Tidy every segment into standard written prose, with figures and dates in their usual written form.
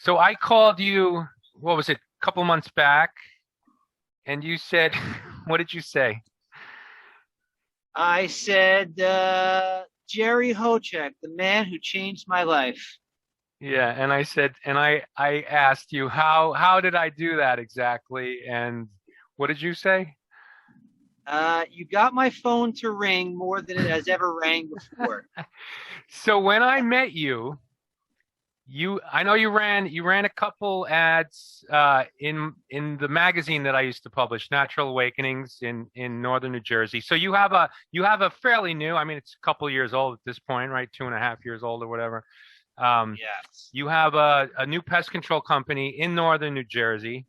So I called you, what was it, a couple months back, and you said, what did you say? I said, Jerry Hochek, the man who changed my life. Yeah, and I said, and I asked you how did I do that exactly? And what did you say? You got my phone to ring more than it has ever rang before. So when I met you, I know you ran a couple ads in the magazine that I used to publish, Natural Awakenings in northern New Jersey. So you have a fairly new, I mean it's a couple years old at this point, right? 2.5 years old or whatever. Um, Yes. you have a new pest control company in northern New Jersey,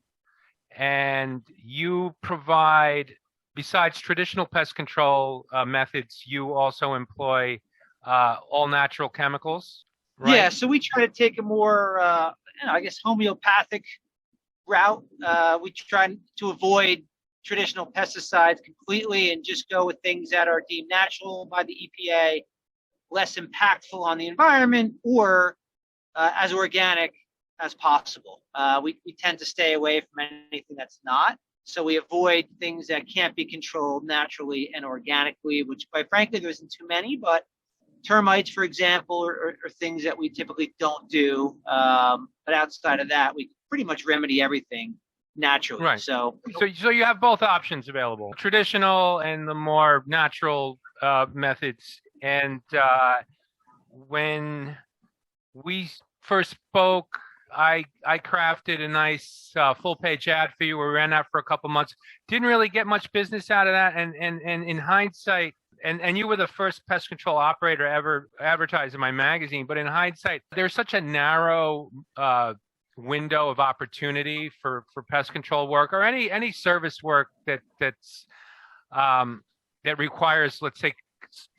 and you provide, besides traditional pest control methods, you also employ all natural chemicals, Yeah, right? so we try to take a more, I guess, homeopathic route. We try to avoid traditional pesticides completely and just go with things that are deemed natural by the EPA, less impactful on the environment, or as organic as possible. We tend to stay away from anything that's not. So we avoid things that can't be controlled naturally and organically, which quite frankly, there isn't too many, but termites, for example, are things that we typically don't do. But outside of that, we pretty much remedy everything naturally. Right. So, So you have both options available, traditional and the more natural methods. And when we first spoke, I crafted a nice full page ad for you. We ran that for a couple months. Didn't really get much business out of that. And in hindsight, and you were the first pest control operator ever advertised in my magazine. But in hindsight, there's such a narrow window of opportunity for pest control work or any service work um, that requires, let's say,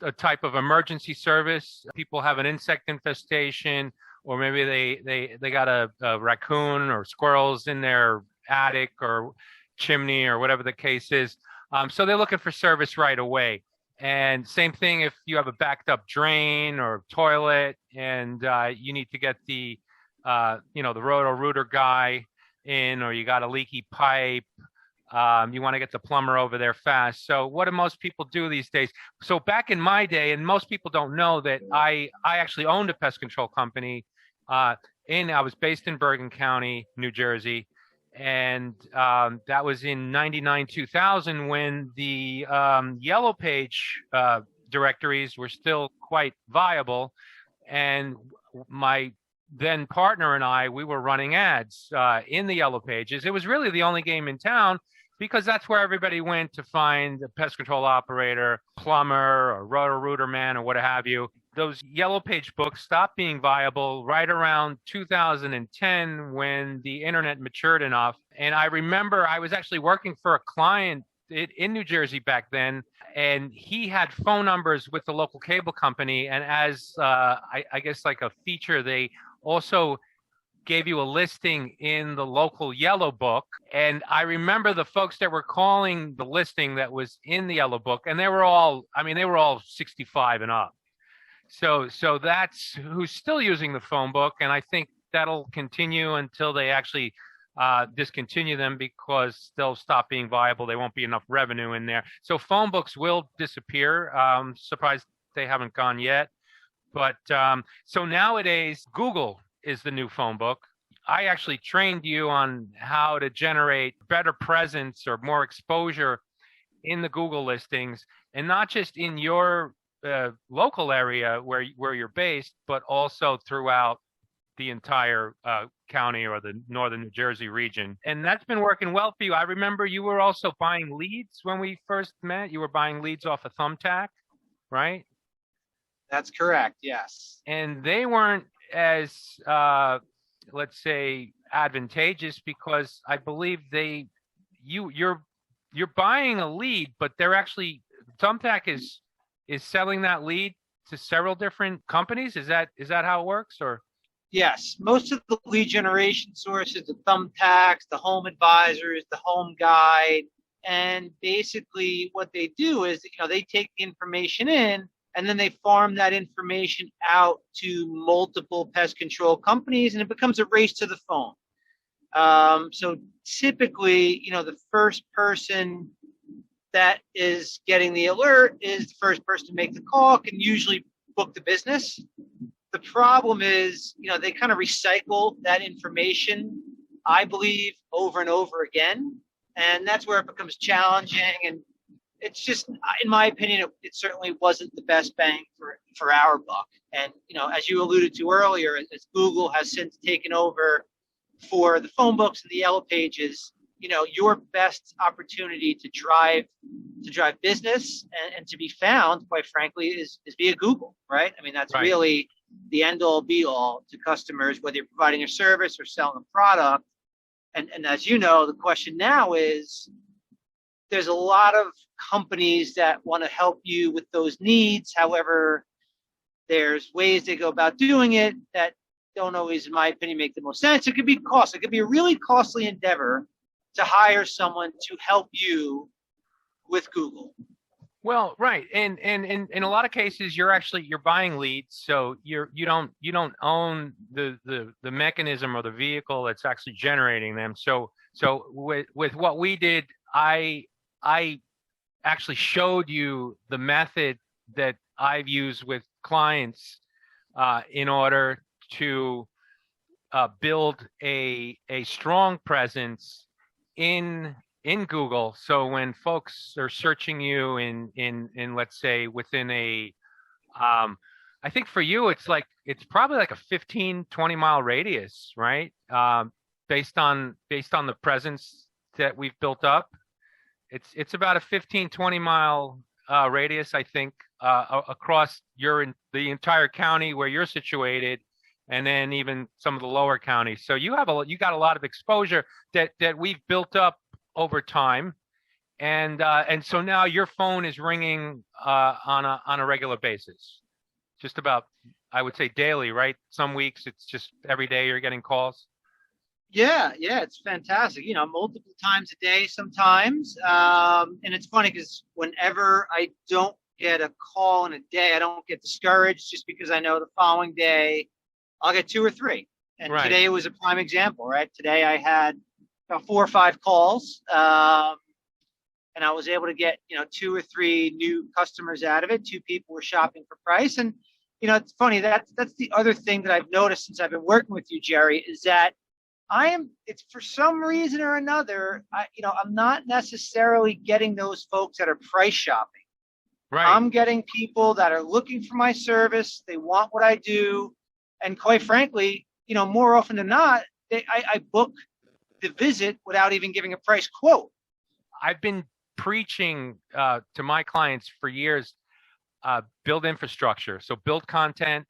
a type of emergency service. People have an insect infestation, or maybe they got a raccoon or squirrels in their attic or chimney or whatever the case is. So they're looking for service right away. And same thing if you have a backed up drain or toilet and you need to get the roto-rooter guy in, or you got a leaky pipe. You want to get the plumber over there fast. So what do most people do these days? So back in my day, and most people don't know that I actually owned a pest control company. I was based in Bergen County, New Jersey, and that was in '99, 2000 when the Yellow Page directories were still quite viable, and my then partner and we were running ads in the Yellow Pages. It was really the only game in town because that's where everybody went to find a pest control operator, plumber, or roto-rooter man, or what have you. Those Yellow Page books stopped being viable right around 2010 when the internet matured enough. And I remember I was actually working for a client in New Jersey back then, and he had phone numbers with the local cable company. And as I guess like a feature, they also gave you a listing in the local yellow book. And I remember the folks that were calling the listing that was in the yellow book, and they were all 65 and up. So that's who's still using the phone book, and I think that'll continue until they actually discontinue them because they'll stop being viable. They won't be enough revenue in there. So phone books will disappear. Surprised they haven't gone yet. But so nowadays, Google is the new phone book. I actually trained you on how to generate better presence or more exposure in the Google listings, and not just in your local area where you're based, but also throughout the entire county or the northern New Jersey region. And that's been working well for you. I remember you were also buying leads when we first met. You were buying leads off of Thumbtack, right? that's correct. Yes. And they weren't as let's say advantageous because I believe you're buying a lead, but they're actually Thumbtack is selling that lead to several different companies. Is that how it works? Or Yes. Most of the lead generation sources, the thumbtacks, the home advisors, the home guide, and basically what they do is, they take the information in and then they farm that information out to multiple pest control companies, and it becomes a race to the phone. So typically, the first person that is getting the alert is the first person to make the call, can usually book the business. The problem is, they kind of recycle that information, I believe, over and over again. And that's where it becomes challenging. And it's just, in my opinion, it certainly wasn't the best bang for our buck. And, as you alluded to earlier, as Google has since taken over for the phone books and the yellow pages, your best opportunity to drive business and to be found, quite frankly, is via Google, right? I mean, that's right. Really the end all be all to customers, whether you're providing a service or selling a product. And as you know, the question now is, there's a lot of companies that want to help you with those needs. However, there's ways they go about doing it that don't always, in my opinion, make the most sense. It could be costly. It could be a really costly endeavor to hire someone to help you with Google. Well, right, and in a lot of cases, you're buying leads, so you don't own the mechanism or the vehicle that's actually generating them. So with what we did, I actually showed you the method that I've used with clients in order to build a strong presence in Google. So when folks are searching you in let's say within a I think for you it's probably like a 15-20 mile radius, right? Based on the presence that we've built up, it's about a 15-20 mile radius, I think, across the entire county where you're situated, and then even some of the lower counties. So you got a lot of exposure that we've built up over time, and so now your phone is ringing on a regular basis, just about, I would say, daily, right? Some weeks it's just every day you're getting calls. Yeah, it's fantastic. Multiple times a day sometimes, and it's funny because whenever I don't get a call in a day, I don't get discouraged, just because I know the following day I'll get 2 or 3. And right. Today was a prime example, right? Today I had about 4 or 5 calls, and I was able to get 2 or 3 new customers out of it. 2 people were shopping for price, and it's funny, that's the other thing that I've noticed since I've been working with you, Jerry, is that it's for some reason or another, I'm not necessarily getting those folks that are price shopping. Right. I'm getting people that are looking for my service. They want what I do, and quite frankly, more often than not, I book the visit without even giving a price quote. I've been preaching to my clients for years, build infrastructure, so build content,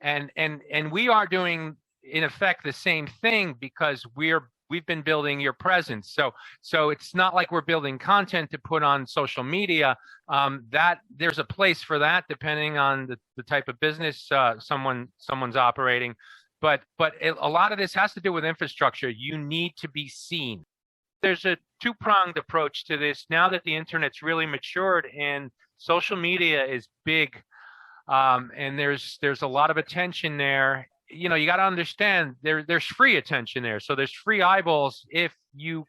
and we are doing in effect the same thing, because we've been building your presence. So it's not like we're building content to put on social media. That there's a place for that depending on the type of business someone's operating. But a lot of this has to do with infrastructure. You need to be seen. There's a 2-pronged approach to this now that the internet's really matured and social media is big, and there's a lot of attention there. You got to understand there's free attention there. So there's free eyeballs if you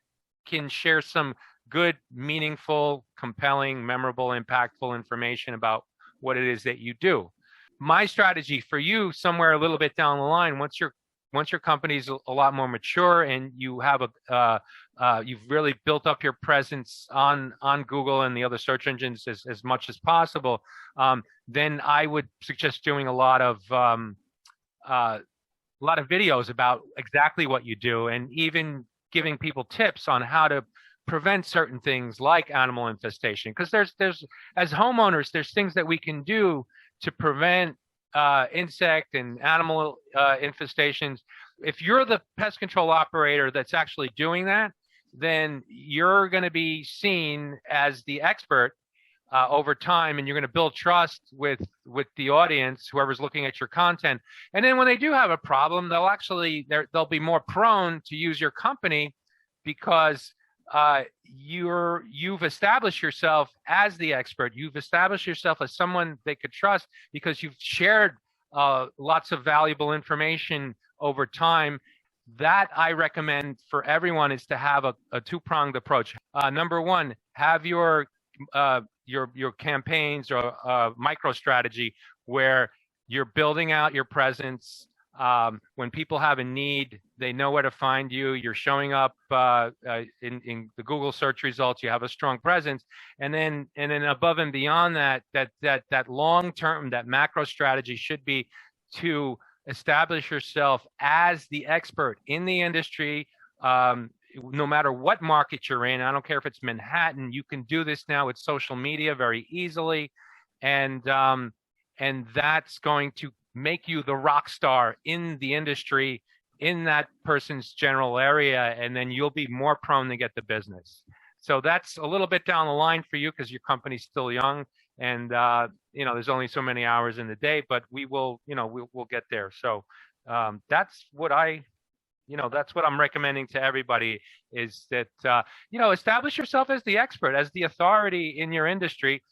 can share some good, meaningful, compelling, memorable, impactful information about what it is that you do. My strategy for you, somewhere a little bit down the line, once your company's a lot more mature and you have you've really built up your presence on Google and the other search engines as much as possible, then I would suggest doing a lot of videos about exactly what you do, and even giving people tips on how to prevent certain things like animal infestation. Because there's as homeowners, there's things that we can do to prevent insect and animal infestations. If you're the pest control operator that's actually doing that, then you're going to be seen as the expert over time, and you're going to build trust with the audience, whoever's looking at your content. And then when they do have a problem, they'll be more prone to use your company, because you've established yourself as the expert. You've established yourself as someone they could trust because you've shared lots of valuable information over time. That I recommend for everyone is to have a two-pronged approach. Number one, have your campaigns or micro strategy where you're building out your presence. When people have a need, they know where to find you. You're showing up in the Google search results. You have a strong presence, and then above and beyond that long term, that macro strategy should be to establish yourself as the expert in the industry. No matter what market you're in, I don't care if it's Manhattan. You can do this now with social media very easily, and that's going to make you the rock star in the industry, in that person's general area, and then you'll be more prone to get the business. So that's a little bit down the line for you because your company's still young, and there's only so many hours in the day, but we'll get there. So that's what I'm recommending to everybody, is that establish yourself as the expert, as the authority in your industry.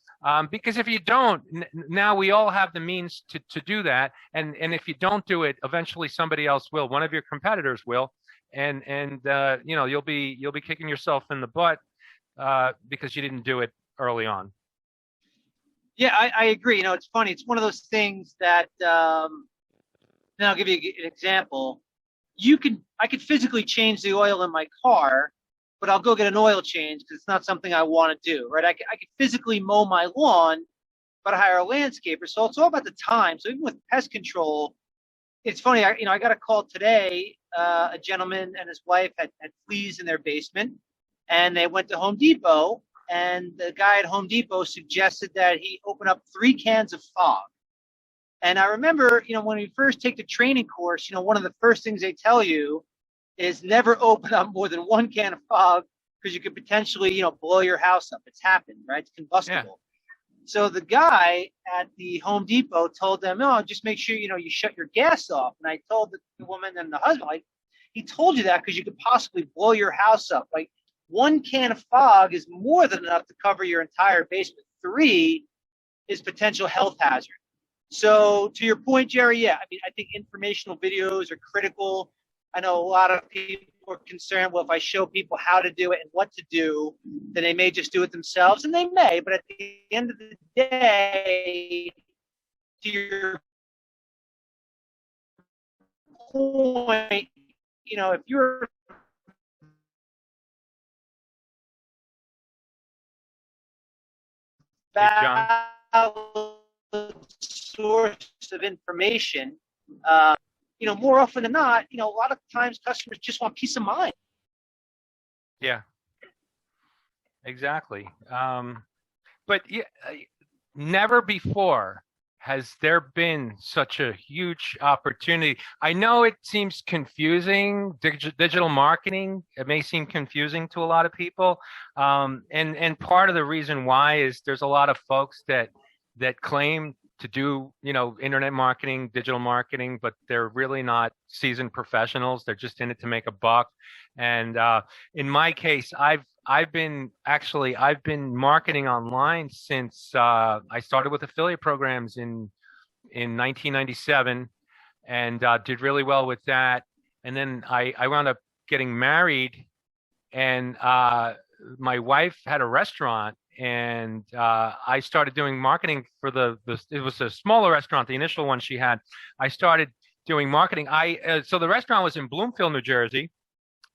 Because if you don't, now we all have the means to do that, and if you don't do it, eventually somebody else will. One of your competitors will, and you'll be kicking yourself in the butt because you didn't do it early on. Yeah, I agree. It's funny. It's one of those things that. Now I'll give you an example. I could physically change the oil in my car, but I'll go get an oil change because it's not something I want to do, right? I could physically mow my lawn, but I hire a landscaper. So it's all about the time. So even with pest control, it's funny. I got a call today. A gentleman and his wife had fleas in their basement, and they went to Home Depot, and the guy at Home Depot suggested that he open up 3 cans of fog. And I remember, when you first take the training course, one of the first things they tell you is never open up more than 1 can of fog because you could potentially, blow your house up. It's happened, right? It's combustible. Yeah. So the guy at the Home Depot told them, no, just make sure, you shut your gas off. And I told the woman and the husband, he told you that because you could possibly blow your house up. 1 can of fog is more than enough to cover your entire basement. 3 is potential health hazard. So to your point, Jerry, yeah, I think informational videos are critical. I know a lot of people are concerned, well, if I show people how to do it and what to do, then they may just do it themselves, and they may. But at the end of the day, to your point, if you're source of information, more often than not, a lot of times customers just want peace of mind. Yeah, exactly. But never before has there been such a huge opportunity. I know it seems confusing, digital marketing, it may seem confusing to a lot of people. And part of the reason why is there's a lot of folks that claim to do, internet marketing, digital marketing, but they're really not seasoned professionals. They're just in it to make a buck. And in my case, I've been marketing online since I started with affiliate programs in 1997, and did really well with that. And then I wound up getting married, and my wife had a restaurant. And I started doing marketing for it was a smaller restaurant, the initial one she had. I started doing marketing. So the restaurant was in Bloomfield, New Jersey,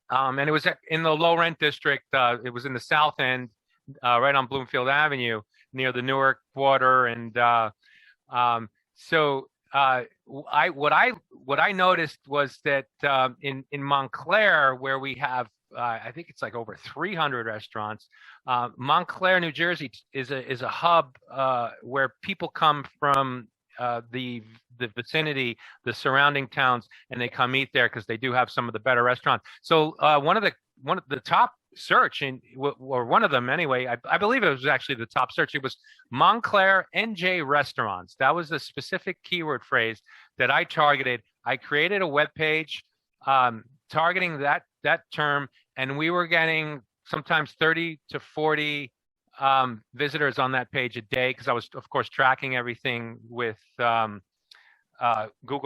and it was in the low rent district. It was in the south end, right on Bloomfield Avenue, near the Newark border. And what I noticed was that in Montclair, where we have I think it's over 300 restaurants. Montclair, New Jersey is a hub where people come from the vicinity, the surrounding towns, and they come eat there because they do have some of the better restaurants. So one of the top search, or one of them anyway, I believe it was actually the top search. It was Montclair NJ restaurants. That was a specific keyword phrase that I targeted. I created a web page targeting that term, and we were getting sometimes 30 to 40 visitors on that page a day, because I was, of course, tracking everything with Google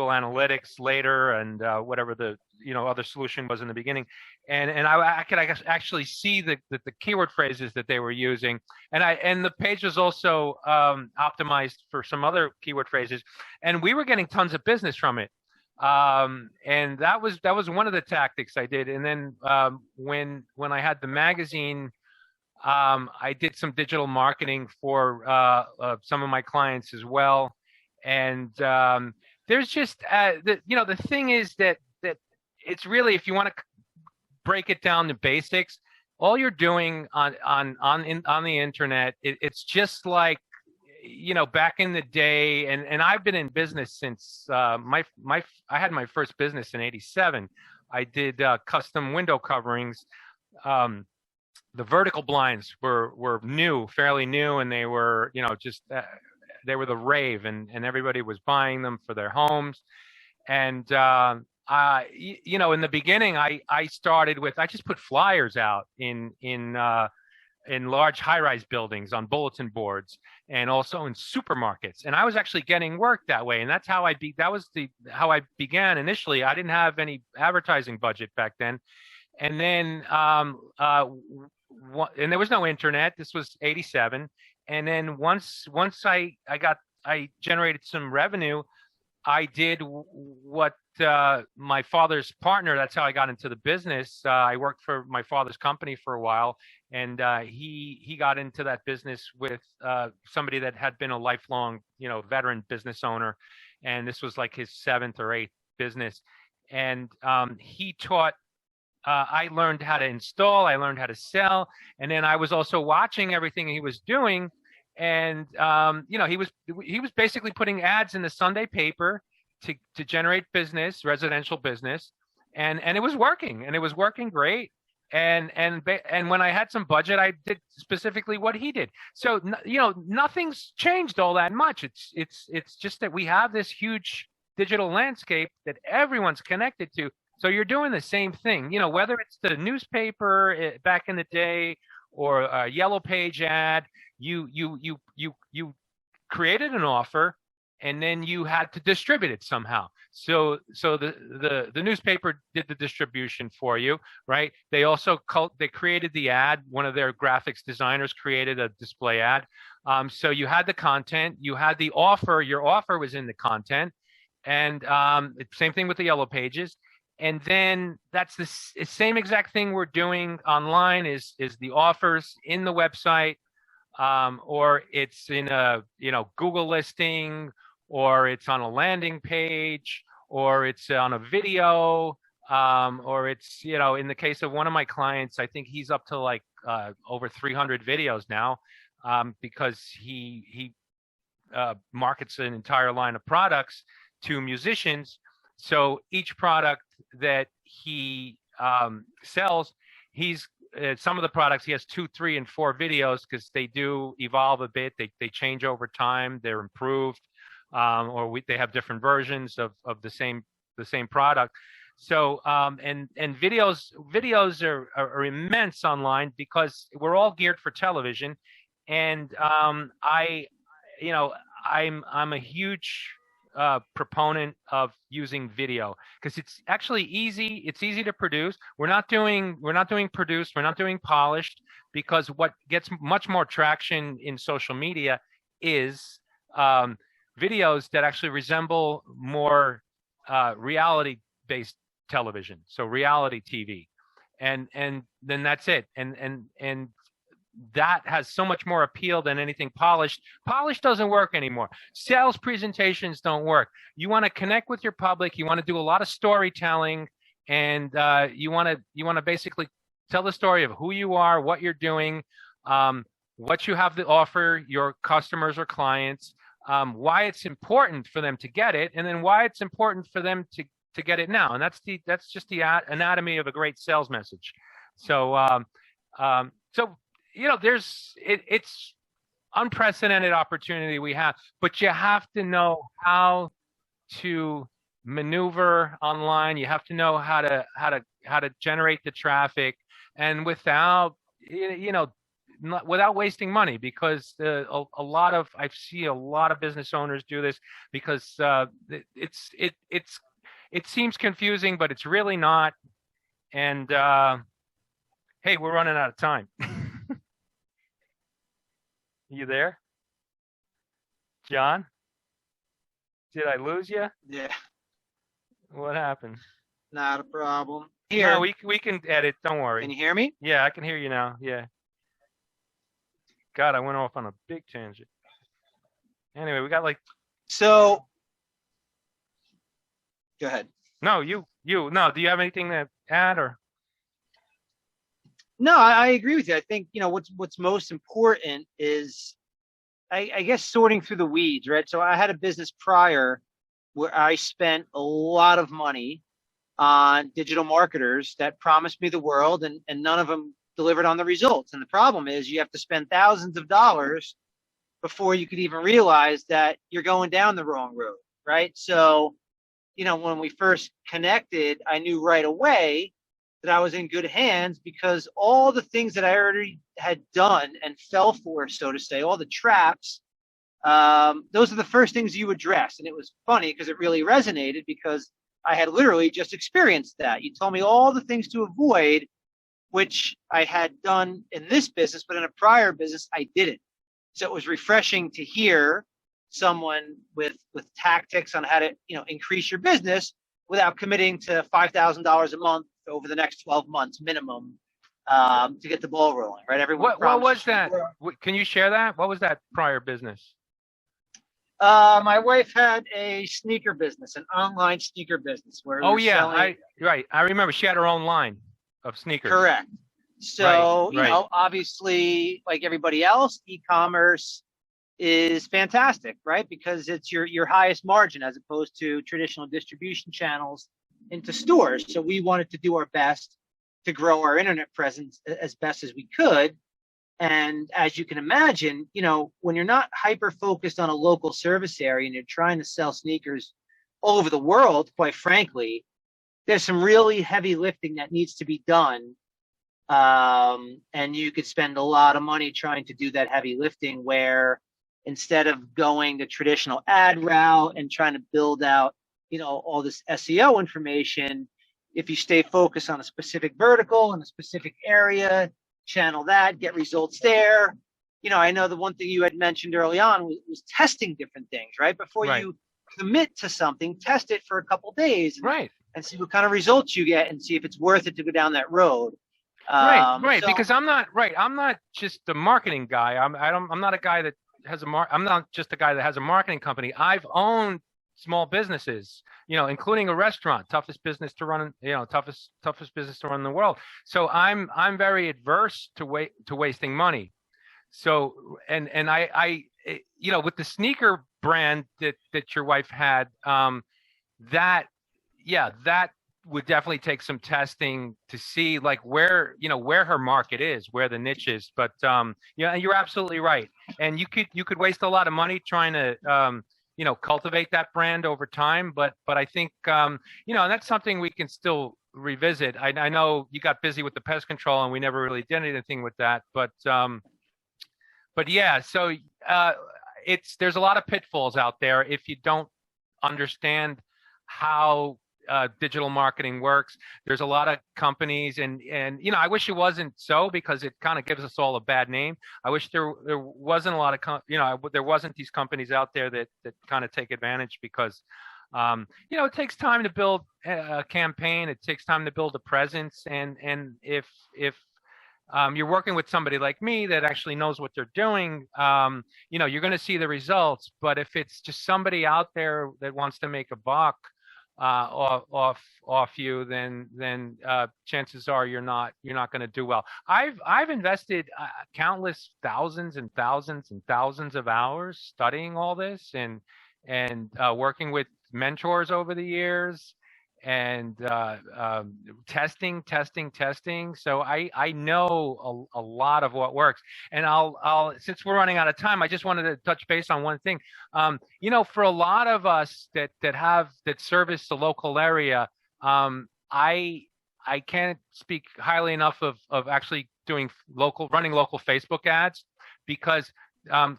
Analytics later, and whatever the other solution was in the beginning, and I could actually see the keyword phrases that they were using, and the page was also optimized for some other keyword phrases, and we were getting tons of business from it. And that was one of the tactics I did. And then when I had the magazine, I did some digital marketing for some of my clients as well. And there's just the thing is that it's really, if you want to break it down to basics, all you're doing on the internet, it's just like, back in the day, and I've been in business since I had my first business in '87. I did custom window coverings. The vertical blinds were new, fairly new, and they were just they were the rave, and everybody was buying them for their homes. And in the beginning, I started with, I just put flyers out in large high-rise buildings on bulletin boards, and also in supermarkets. And I was actually getting work that way, and that's how how I began initially. I didn't have any advertising budget back then, and then and there was no internet. This was '87, and then once I generated some revenue, I did what my father's partner, that's how I got into the business. I worked for my father's company for a while, and he got into that business with somebody that had been a lifelong, veteran business owner, and this was like his 7th or 8th business. And he taught. I learned how to install. I learned how to sell, and then I was also watching everything he was doing. And he was basically putting ads in the Sunday paper to generate business, residential business, and it was working, and it was working great. And when I had some budget, I did specifically what he did. So nothing's changed all that much. It's just that we have this huge digital landscape that everyone's connected to. So you're doing the same thing, whether it's the newspaper back in the day or a yellow page ad. You created an offer, and then you had to distribute it somehow. So the newspaper did the distribution for you, right? They also they created the ad. One of their graphics designers created a display ad. So you had the content, you had the offer. Your offer was in the content, and same thing with the yellow pages. And then that's the same exact thing we're doing online. Is the offers in the website, or it's in a Google listing, or it's on a landing page, or it's on a video, or it's in the case of one of my clients, I think he's up to like over 300 videos now, because he markets an entire line of products to musicians. So each product that he sells, some of the products he has 2, 3, and 4 videos, because they do evolve a bit. They change over time. They're improved, or they have different versions of the same product. So and videos are immense online, because we're all geared for television, and I'm a huge proponent of using video, because it's actually easy. It's easy to produce. We're not doing produced. We're not doing polished, because what gets much more traction in social media is videos that actually resemble more reality-based television, so reality TV, and then that's it. And that has so much more appeal than anything polished. Polished doesn't work anymore. Sales presentations don't work. You want to connect with your public. You want to do a lot of storytelling, and you want to basically tell the story of who you are, what you're doing, what you have to offer your customers or clients, why it's important for them to get it, and then why it's important for them to get it now. And that's just the anatomy of a great sales message. So it's unprecedented opportunity we have, but you have to know how to maneuver online. You have to know how to generate the traffic, and without you know, not, without wasting money, because a lot of I see a lot of business owners do this because it seems confusing, but it's really not. And hey, we're running out of time. You there, John? Did I lose you? Yeah, What happened? not a problem. No, Here, we can edit. Don't can worry. you hear me? Yeah, I can hear you now. Yeah. God, I went off on a big tangent. Anyway, we got like So, go ahead. no, no. Do you have anything to add or? No, I agree with you. I think, what's most important is, I guess, sorting through the weeds, right? So I had a business prior where I spent a lot of money on digital marketers that promised me the world, and none of them delivered on the results. And the problem is you have to spend thousands of dollars before you could even realize that you're going down the wrong road, right? So, when we first connected, I knew right away that I was in good hands, because all the things that I already had done and fell for, so to say, all the traps, those are the first things you address. And it was funny because it really resonated, because I had literally just experienced that. You told me all the things to avoid, which I had done in this business, but in a prior business, I didn't. So it was refreshing to hear someone with tactics on how to, increase your business without committing to $5,000 a month over the next 12 months minimum, to get the ball rolling, right? Everyone. What was that? Can you share that? What was that prior business? My wife had a sneaker business, an online sneaker business where we Oh were yeah, selling. I remember she had her own line of sneakers. Correct. So, Right. obviously, like everybody else, e-commerce is fantastic, right? Because it's your highest margin as opposed to traditional distribution channels into stores. So we wanted to do our best to grow our internet presence as best as we could. And as you can imagine, when you're not hyper focused on a local service area and you're trying to sell sneakers all over the world, quite frankly, there's some really heavy lifting that needs to be done. And you could spend a lot of money trying to do that heavy lifting, where instead of going the traditional ad route and trying to build out, all this SEO information, if you stay focused on a specific vertical in a specific area, channel that, get results there. I know the one thing you had mentioned early on was testing different things, right? Before Right. you commit to something, test it for a couple of days, Right. and see what kind of results you get, and see if it's worth it to go down that road. Right. So, Because I'm not just the marketing guy. I'm not a guy that has I'm not just a guy that has a marketing company. I've owned small businesses, including a restaurant, toughest business to run, toughest business to run in the world. So I'm very adverse to wasting money. So and I with the sneaker brand that your wife had, that would definitely take some testing to see like where her market is, where the niche is. But and you're absolutely right. And you could waste a lot of money trying to cultivate that brand over time. But I think and that's something we can still revisit. I know you got busy with the pest control and we never really did anything with that. But yeah, so there's a lot of pitfalls out there if you don't understand how digital marketing works. There's a lot of companies, and I wish it wasn't so, because it kind of gives us all a bad name. I wish there wasn't a lot of there wasn't these companies out there that kind of take advantage, because it takes time to build a campaign. It takes time to build a presence, and if you're working with somebody like me that actually knows what they're doing, you're going to see the results. But if it's just somebody out there that wants to make a buck off you, then chances are you're not going to do well. I've invested countless thousands and thousands and thousands of hours studying all this, and working with mentors over the years, and testing. So I know a lot of what works. And I'll since we're running out of time, I just wanted to touch base on one thing. For a lot of us that service the local area, I can't speak highly enough of actually running local Facebook ads, because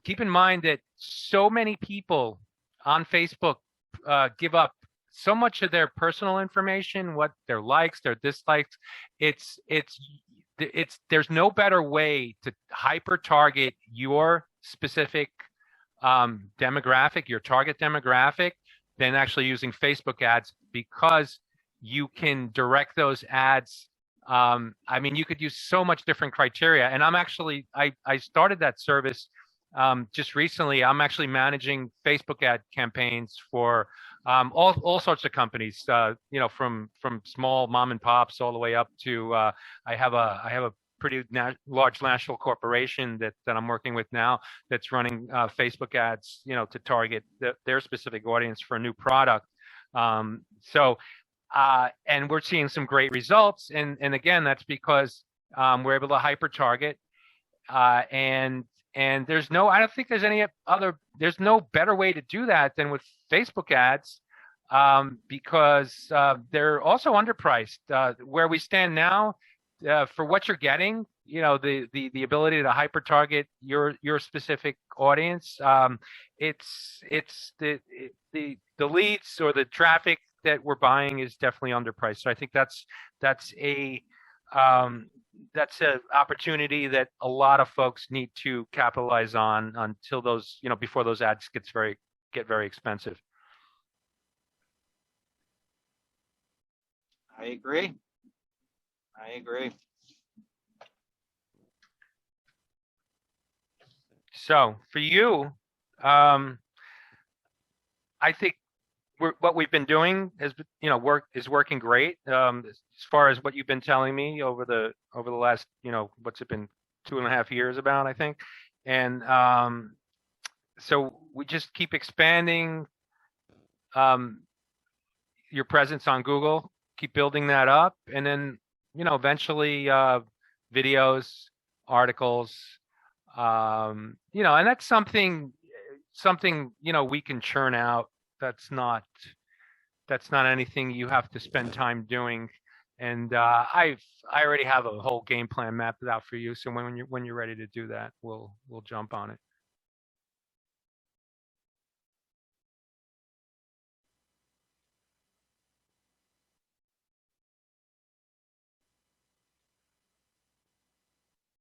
keep in mind that so many people on Facebook give up so much of their personal information, what their likes, their dislikes. There's no better way to hyper target your specific demographic, your target demographic, than actually using Facebook ads, because you can direct those ads. I mean, you could use so much different criteria. And I started that service just recently. I'm actually managing Facebook ad campaigns for all sorts of companies, from small mom and pops all the way up to I have a pretty large national corporation that I'm working with now, that's running Facebook ads, to target their specific audience for a new product. And we're seeing some great results. And again, that's because we're able to hyper target. And I don't think there's no better way to do that than with Facebook ads, because they're also underpriced. Where we stand now, for what you're getting, the ability to hyper target your specific audience, it's the leads or the traffic that we're buying is definitely underpriced. So I think that's an opportunity that a lot of folks need to capitalize on until those, before those ads get very expensive. I agree. So for you, I think what we've been doing is working great. As far as what you've been telling me over the last, what's it been, 2.5 years about, I think. And so we just keep expanding your presence on Google, keep building that up, and then eventually videos, articles, and that's something we can churn out. That's not anything you have to spend time doing. And I already have a whole game plan mapped out for you. So when you're ready to do that, we'll jump on it.